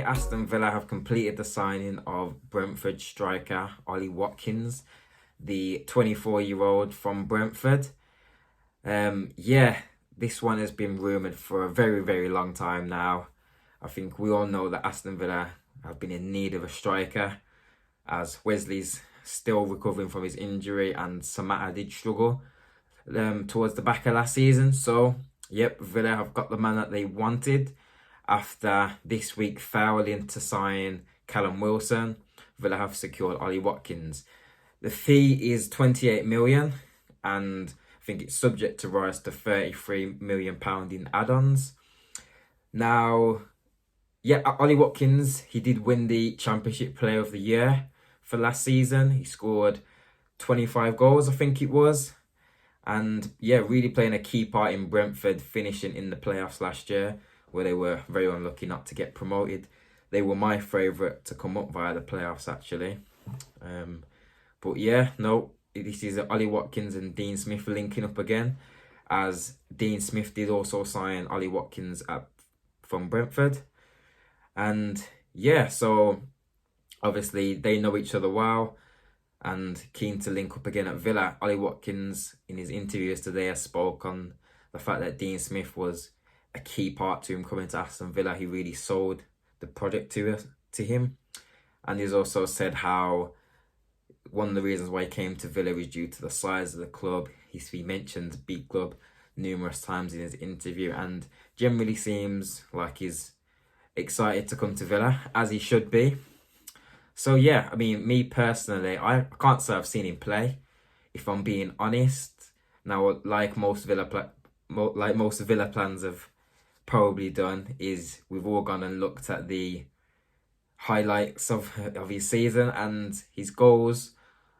Aston Villa have completed the signing of Brentford striker Ollie Watkins, the 24-year-old from Brentford. This one has been rumoured for a very, very long time now. I think we all know that Aston Villa have been in need of a striker, as Wesley's still recovering from his injury and Samatta did struggle towards the back of last season. So, yep, Villa have got the man that they wanted. After this week failing to sign Callum Wilson, Villa have secured Ollie Watkins. The fee is 28 million, and I think it's subject to rise to 33 million pound in add-ons. Now, yeah, Ollie Watkins, he did win the Championship Player of the Year for last season. He scored 25 goals, I think it was. And yeah, really playing a key part in Brentford finishing in the playoffs last year, where they were very unlucky not to get promoted. They were my favourite to come up via the playoffs, actually. But yeah, no, this is Ollie Watkins and Dean Smith linking up again, as Dean Smith did also sign Ollie Watkins from Brentford. And yeah, so obviously they know each other well and keen to link up again at Villa. Ollie Watkins, in his interviews today, has spoke on the fact that Dean Smith was a key part to him coming to Aston Villa. He really sold the project to him. And he's also said how one of the reasons why he came to Villa is due to the size of the club. He mentioned big club numerous times in his interview, and generally seems like he's excited to come to Villa, as he should be. So yeah, I mean, me personally, I can't say I've seen him play, if I'm being honest. Now, like most Villa plans have probably done, is we've all gone and looked at the highlights of his season, and his goals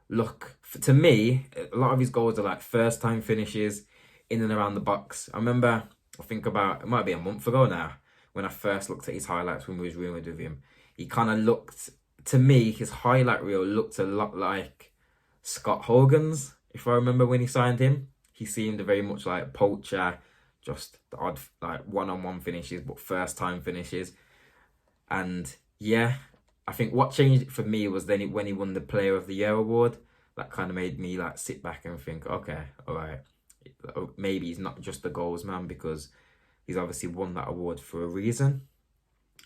look, to me, a lot of his goals are like first time finishes in and around the box. I remember, I think about, it might be a month ago now, when I first looked at his highlights when we was rumoured with him. He kind of looked, to me, his highlight reel looked a lot like Scott Hogan's, if I remember when he signed him. He seemed very much like a poacher, just the odd like one-on-one finishes, but first-time finishes. And yeah, I think what changed it for me was then when he won the Player of the Year award. That kind of made me like sit back and think, okay, all right, maybe he's not just the goals man, because he's obviously won that award for a reason.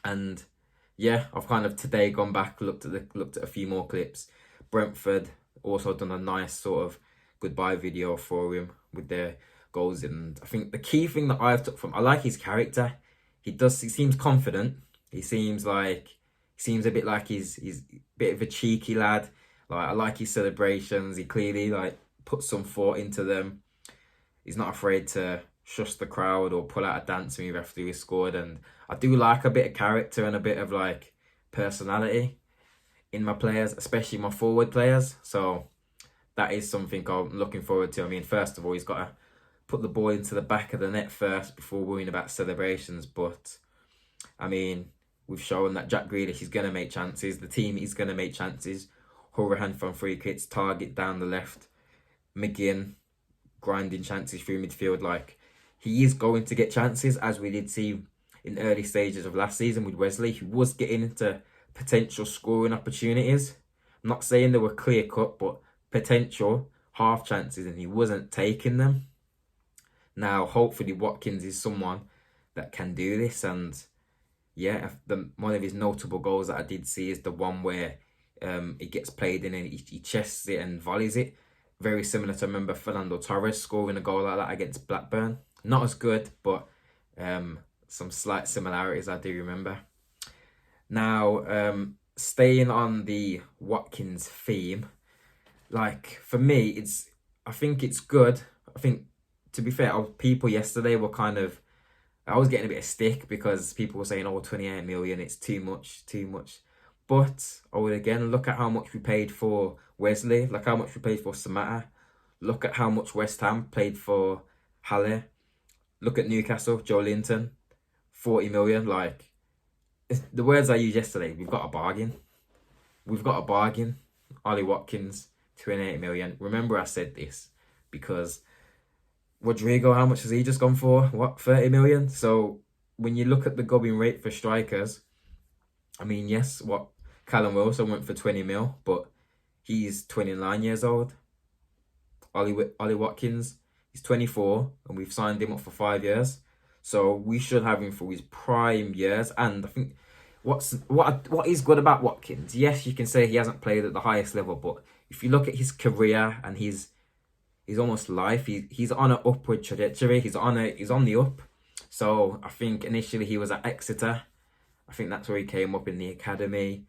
And yeah, I've kind of today gone back, looked at a few more clips. Brentford also done a nice sort of goodbye video for him with their goals. And I think the key thing that I've took from, I like his character. He seems confident. He seems a bit like he's a bit of a cheeky lad. Like, I like his celebrations. He clearly like puts some thought into them. He's not afraid to shush the crowd or pull out a dance move after he scored. And I do like a bit of character and a bit of like personality in my players, especially my forward players. So that is something I'm looking forward to. I mean, first of all, he's got to put the ball into the back of the net first before worrying about celebrations. But I mean, we've shown that Jack Grealish is going to make chances. The team is going to make chances. Hourihane from free kicks, Target down the left, McGinn grinding chances through midfield. Like, he is going to get chances, as we did see in early stages of last season with Wesley. He was getting into potential scoring opportunities. I'm not saying they were clear cut, but potential half chances, and he wasn't taking them. Now, hopefully, Watkins is someone that can do this. And yeah, one of his notable goals that I did see is the one where it gets played in and he chests it and volleys it. Very similar to, I remember Fernando Torres scoring a goal like that against Blackburn. Not as good, but some slight similarities I do remember. Now, staying on the Watkins theme, like, for me, I think it's good. I think, to be fair, people yesterday were kind of, I was getting a bit of stick because people were saying, oh, 28 million, it's too much. But I would again look at how much we paid for Wesley, like how much we paid for Samatta. Look at how much West Ham paid for Halle. Look at Newcastle, Joe Linton, 40 million. Like, the words I used yesterday, we've got a bargain. Ollie Watkins, 28 million. Remember I said this because Rodrigo, how much has he just gone for? What, 30 million? So when you look at the going rate for strikers, I mean, yes, what Callum Wilson went for 20 mil, but he's 29 years old. Ollie Watkins, he's 24, and we've signed him up for 5 years. So we should have him for his prime years. And I think what is good about Watkins, yes, you can say he hasn't played at the highest level, but if you look at his career and his almost life, he's on an upward trajectory. He's on the up. So I think initially he was at Exeter. I think that's where he came up in the academy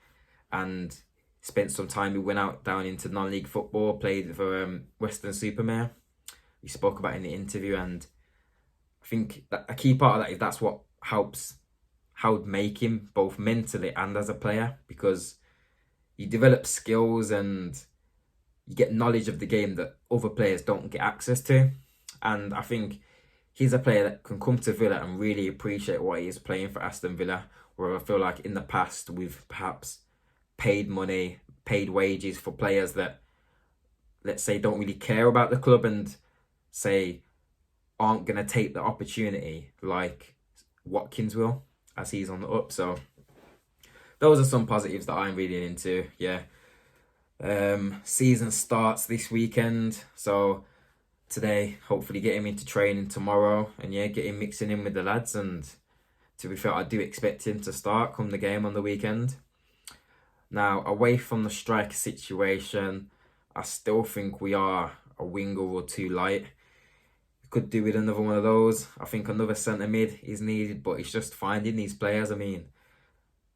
and spent some time. He went out down into non-league football, played for Western-super-Mare. He spoke about it in the interview, and I think that a key part of that is that's what would make him both mentally and as a player, because you develop skills and you get knowledge of the game that other players don't get access to. And I think he's a player that can come to Villa and really appreciate what he is playing for Aston Villa, where I feel like in the past we've perhaps paid money, paid wages for players that, let's say, don't really care about the club and say aren't going to take the opportunity like Watkins will, as he's on the up. So those are some positives that I'm reading into. Yeah. Season starts this weekend, so today hopefully get him into training tomorrow, and yeah, get him mixing in with the lads. And to be fair, I do expect him to start come the game on the weekend. Now, away from the striker situation, I still think we are a winger or two light. We could do with another one of those. I think another centre mid is needed, but it's just finding these players. I mean,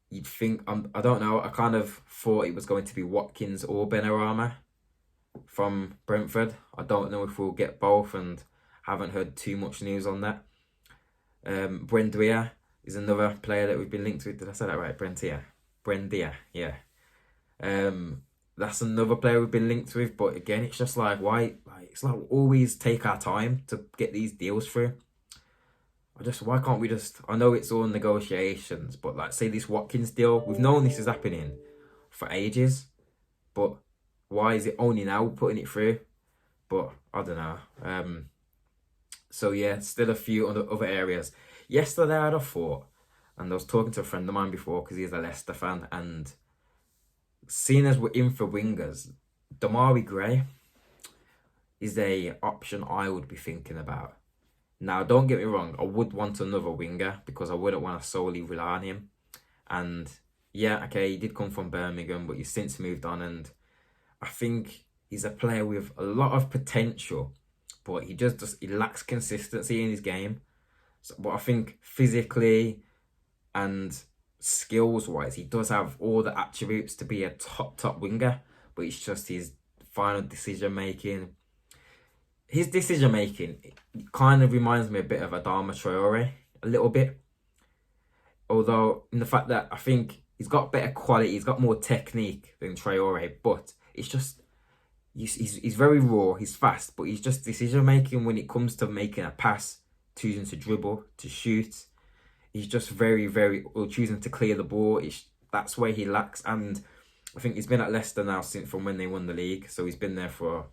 you'd think, I don't know, I kind of thought it was going to be Watkins or Benrahma from Brentford. I don't know if we'll get both, and haven't heard too much news on that. Buendia is another player that we've been linked with. Did I say that right? Buendia, yeah. That's another player we've been linked with, but again, it's just like, why? Like, it's like we always take our time to get these deals through. Why can't we just? I know it's all negotiations, but like, say this Watkins deal, we've known this is happening for ages, but why is it only now putting it through? But I don't know. So yeah, still a few other areas. Yesterday I had a thought, and I was talking to a friend of mine before because he's a Leicester fan, and seeing as we're in for wingers, Damari Gray is a option I would be thinking about. Now, don't get me wrong, I would want another winger because I wouldn't want to solely rely on him. And yeah, okay, he did come from Birmingham, but he's since moved on, and I think he's a player with a lot of potential, but he he lacks consistency in his game. So, but I think physically and skills-wise, he does have all the attributes to be a top winger, but it's just his final decision-making. His decision-making kind of reminds me a bit of Adama Traore, a little bit. Although, in the fact that I think he's got better quality, he's got more technique than Traore, but it's just, he's very raw, he's fast, but he's just decision-making when it comes to making a pass, choosing to dribble, to shoot. He's just or choosing to clear the ball. That's where he lacks. And I think he's been at Leicester now since from when they won the league. So he's been there for,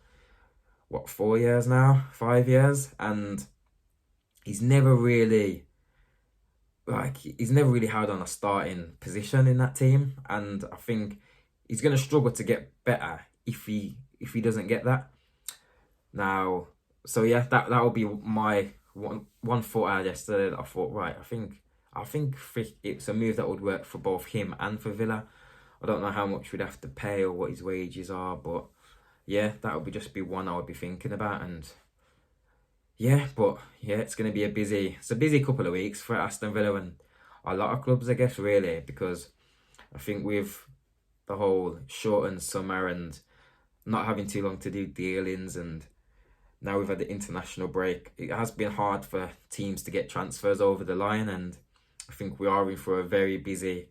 4 years now? 5 years? And he's never really held on a starting position in that team. And I think he's going to struggle to get better if he doesn't get that. Now, so yeah, that will be my one thought I had yesterday that I thought, right, I think it's a move that would work for both him and for Villa. I don't know how much we'd have to pay or what his wages are, but yeah, that would just be one I would be thinking about. And yeah, it's going to be a busy couple of weeks for Aston Villa and a lot of clubs, I guess, really, because I think with the whole shortened summer and not having too long to do dealings, and now we've had the international break, it has been hard for teams to get transfers over the line, and I think we are in for a very busy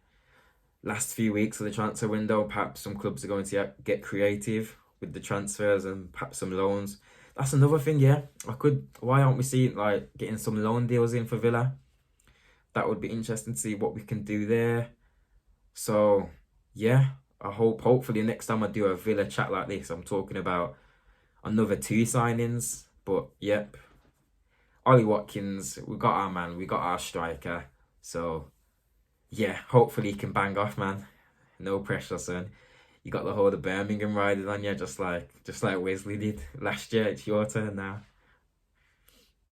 last few weeks of the transfer window. Perhaps some clubs are going to get creative with the transfers and perhaps some loans. That's another thing, yeah. Why aren't we seeing getting some loan deals in for Villa? That would be interesting to see what we can do there. So yeah, hopefully next time I do a Villa chat like this, I'm talking about another 2 signings. But yep, Ollie Watkins, we got our man, we got our striker. So yeah, hopefully you can bang off, man. No pressure, son. You got the whole of Birmingham riding on you, just like Wesley did last year. It's your turn now.